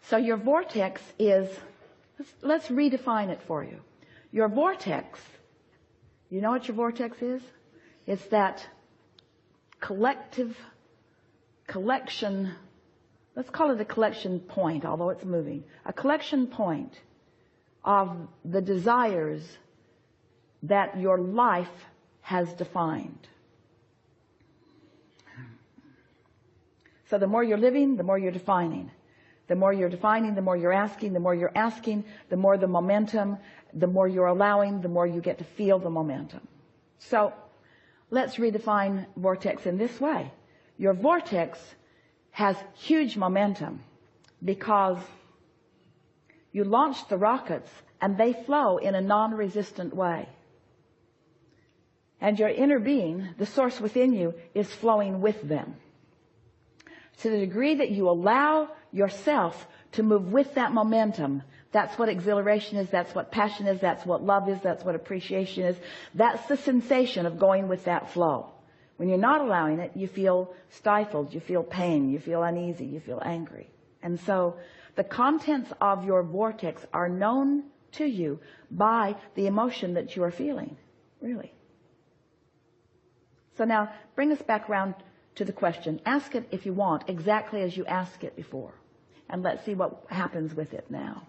So your vortex is, let's redefine it for you. Your vortex, you know what your vortex is? It's that collection, let's call it a collection point, although it's moving. A collection point of the desires that your life has defined. So the more you're living, the more you're defining. The more you're defining, the more you're asking. The more you're asking, the more the momentum, the more you're allowing, the more you get to feel the momentum. So let's redefine vortex in this way. Your vortex has huge momentum because you launch the rockets and they flow in a non-resistant way. And your inner being, the source within you, is flowing with them. To the degree that you allow yourself to move with that momentum, that's what exhilaration is, that's what passion is, that's what love is, that's what appreciation is. That's the sensation of going with that flow. When you're not allowing it, you feel stifled, you feel pain, you feel uneasy, you feel angry. And so the contents of your vortex are known to you by the emotion that you are feeling, really. So now bring us back around to the question. Ask it, if you want, exactly as you asked it before. And let's see what happens with it now.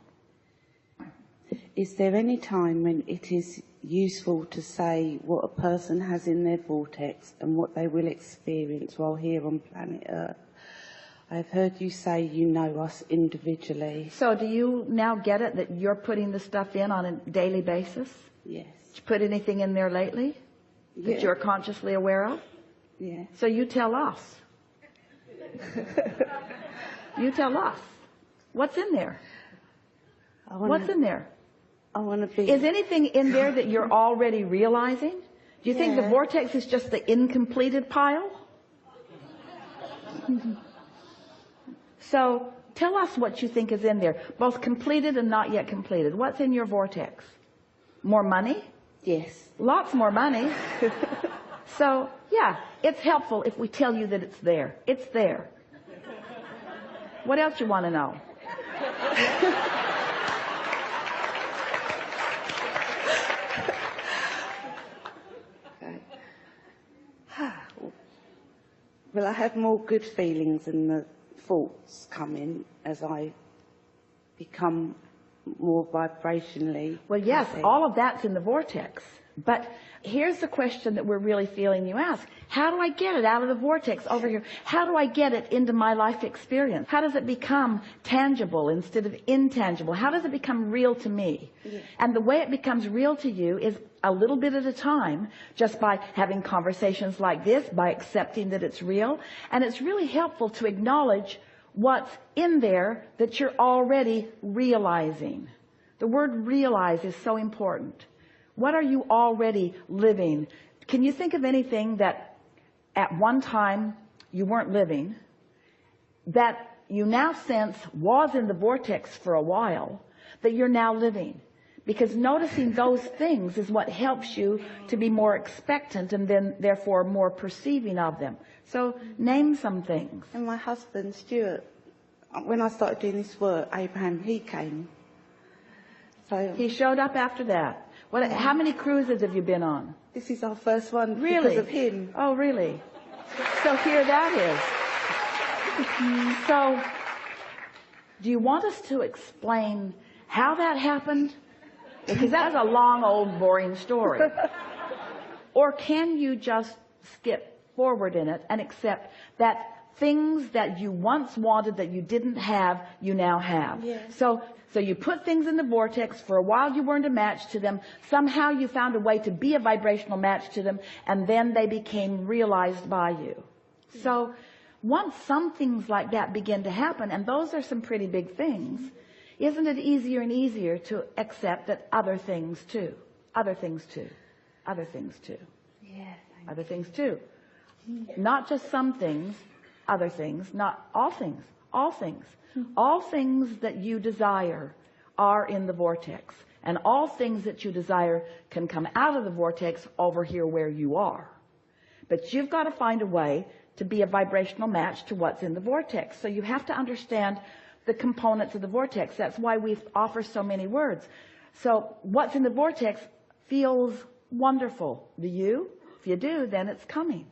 Is there any time when it is useful to say what a person has in their vortex and what they will experience while here on planet Earth? I've heard you say you know us individually. So do you now get it that you're putting the stuff in on a daily basis? Yes. Did you put anything in there lately that you're consciously aware of? Yeah. So you tell us. You tell us. What's in there? What's in there? I want to be... Is anything in there that you're already realizing? Do you think the vortex is just the incompleted pile? So tell us what you think is in there, both completed and not yet completed. What's in your vortex? More money? Yes. Lots more money. So, yeah, it's helpful if we tell you that it's there. It's there. What else you want to know? Well, I have more good feelings and the thoughts come in as I become more vibrationally. Well, yes, all of that's in the vortex. But here's the question that we're really feeling you ask. How do I get it out of the vortex over here? How do I get it into my life experience? How does it become tangible instead of intangible? How does it become real to me? Yeah. And the way it becomes real to you is a little bit at a time, just by having conversations like this, by accepting that it's real. And it's really helpful to acknowledge what's in there that you're already realizing. The word realize is so important. What are you already living? Can you think of anything that at one time you weren't living, that you now sense was in the vortex for a while, that you're now living? Because noticing those things is what helps you to be more expectant and then therefore more perceiving of them. So name some things. And my husband, Stuart, when I started doing this work, Abraham, he came. So he showed up after that. How many cruises have you been on? This is our first one. Really? Because of him. Oh, really? So here that is. So do you want us to explain how that happened? Because that's a long, old, boring story. Or can you just skip forward in it and accept that things that you once wanted that you didn't have, you now have? Yes. So you put things in the vortex. For a while you weren't a match to them. Somehow you found a way to be a vibrational match to them, and then they became realized by you. So once some things like that begin to happen, and those are some pretty big things, isn't it easier and easier to accept that other things too, other things too, other things too, other things too. Not just some things, other things, not all things, all things. All things that you desire are in the vortex, and all things that you desire can come out of the vortex over here where you are. But you've got to find a way to be a vibrational match to what's in the vortex. So you have to understand the components of the vortex. That's why we offer so many words. So what's in the vortex feels wonderful. Do you? If you do, then it's coming.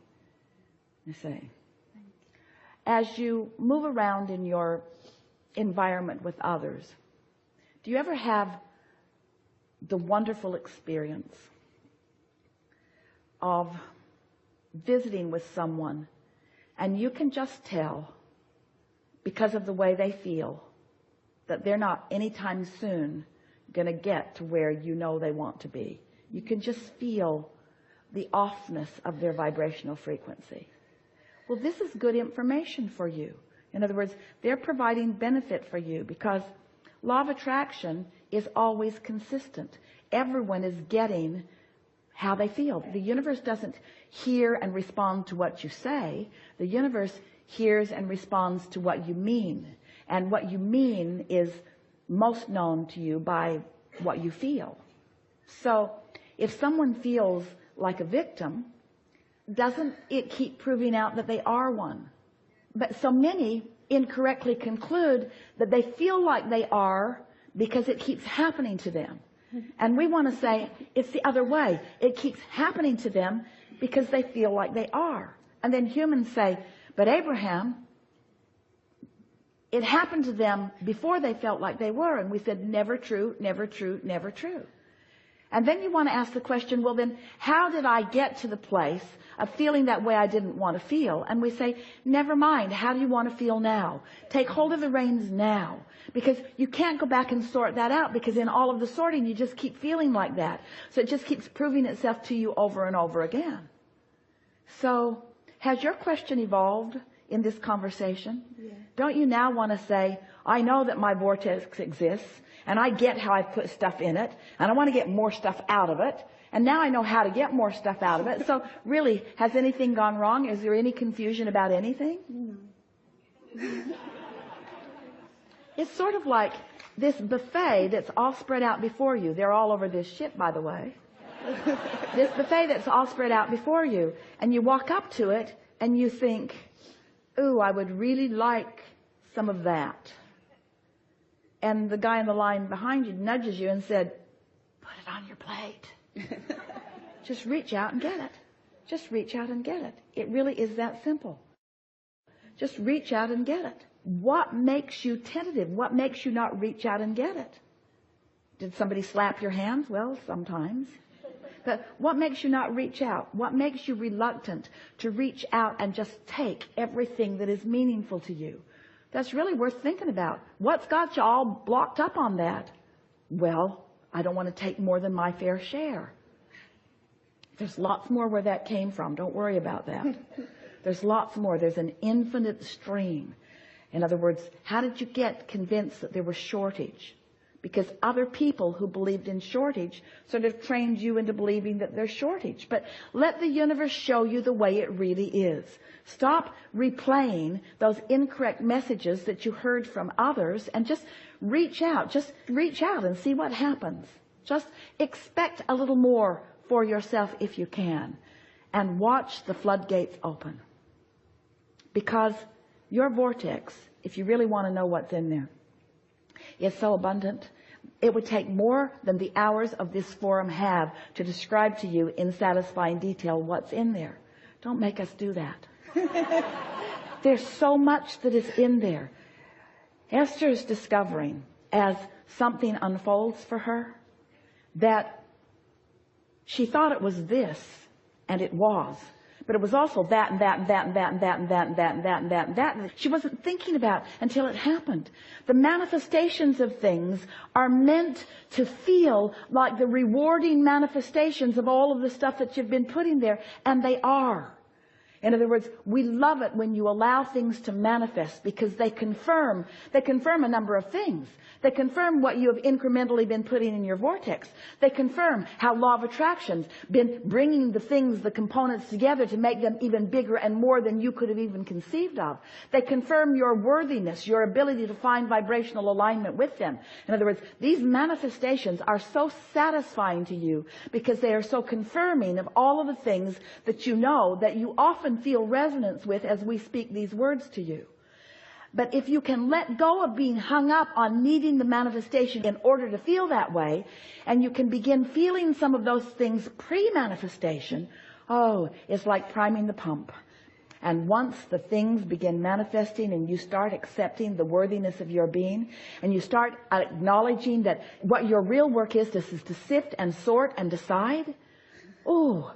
You see. As you move around in your environment with others, do you ever have the wonderful experience of visiting with someone and you can just tell because of the way they feel that they're not anytime soon going to get to where you know they want to be? You can just feel the offness of their vibrational frequency. Well, this is good information for you. In other words, they're providing benefit for you because law of attraction is always consistent. Everyone is getting how they feel. The universe doesn't hear and respond to what you say. The universe hears and responds to what you mean. And what you mean is most known to you by what you feel. So if someone feels like a victim, doesn't it keep proving out that they are one? But so many incorrectly conclude that they feel like they are because it keeps happening to them. And we want to say it's the other way. It keeps happening to them because they feel like they are. And then humans say, but Abraham, it happened to them before they felt like they were. And we said, never true, never true, never true. And then you want to ask the question, well then, how did I get to the place of feeling that way I didn't want to feel? And we say, never mind, how do you want to feel now? Take hold of the reins now. Because you can't go back and sort that out, because in all of the sorting you just keep feeling like that. So it just keeps proving itself to you over and over again. So has your question evolved in this conversation? Yeah. Don't you now want to say, I know that my vortex exists, and I get how I put stuff in it, and I want to get more stuff out of it, and now I know how to get more stuff out of it. So really, has anything gone wrong? Is there any confusion about anything? No. It's sort of like this buffet that's all spread out before you. They're all over this ship, by the way. This buffet that's all spread out before you, and you walk up to it and you think, ooh, I would really like some of that. And the guy in the line behind you nudges you and said, put it on your plate. Just reach out and get it. Just reach out and get it. It really is that simple. Just reach out and get it. What makes you tentative? What makes you not reach out and get it? Did somebody slap your hands? Well, sometimes. But what makes you not reach out? What makes you reluctant to reach out and just take everything that is meaningful to you? That's really worth thinking about. What's got you all blocked up on that? Well, I don't want to take more than my fair share. There's lots more where that came from. Don't worry about that. There's lots more. There's an infinite stream. In other words, how did you get convinced that there was shortage? Because other people who believed in shortage sort of trained you into believing that there's shortage. But let the universe show you the way it really is. Stop replaying those incorrect messages that you heard from others and just reach out. Just reach out and see what happens. Just expect a little more for yourself if you can. And watch the floodgates open. Because your vortex, if you really want to know what's in there, is so abundant. It would take more than the hours of this forum have to describe to you in satisfying detail what's in there. Don't make us do that. There's so much that is in there. Esther is discovering, as something unfolds for her, that she thought it was this, and it was. But it was also that and that and that and that and that and that and that and that and that and that. She wasn't thinking about until it happened. The manifestations of things are meant to feel like the rewarding manifestations of all of the stuff that you've been putting there, and they are. In other words, we love it when you allow things to manifest because they confirm a number of things. They confirm what you have incrementally been putting in your vortex. They confirm how law of attraction's been bringing the things, the components together to make them even bigger and more than you could have even conceived of. They confirm your worthiness, your ability to find vibrational alignment with them. In other words, these manifestations are so satisfying to you because they are so confirming of all of the things that you know that you often feel resonance with as we speak these words to you. But if you can let go of being hung up on needing the manifestation in order to feel that way, and you can begin feeling some of those things pre-manifestation, oh, it's like priming the pump. And once the things begin manifesting and you start accepting the worthiness of your being, and you start acknowledging that what your real work is to sift and sort and decide, oh,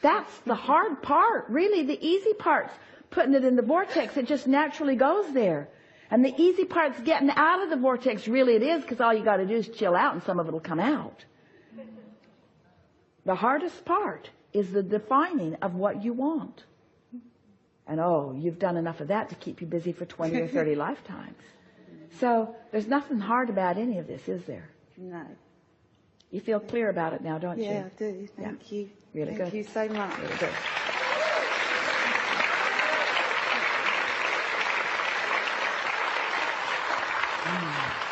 that's the hard part. Really, the easy part's putting it in the vortex. It just naturally goes there. And the easy part's getting out of the vortex. Really it is, because all you got to do is chill out and some of it'll come out. The hardest part is the defining of what you want. And oh, you've done enough of that to keep you busy for 20 or 30 lifetimes. So there's nothing hard about any of this, is there? No. You feel clear about it now, don't you? Yeah, I do. Thank you. Really good. Thank you so much. Really good. Mm.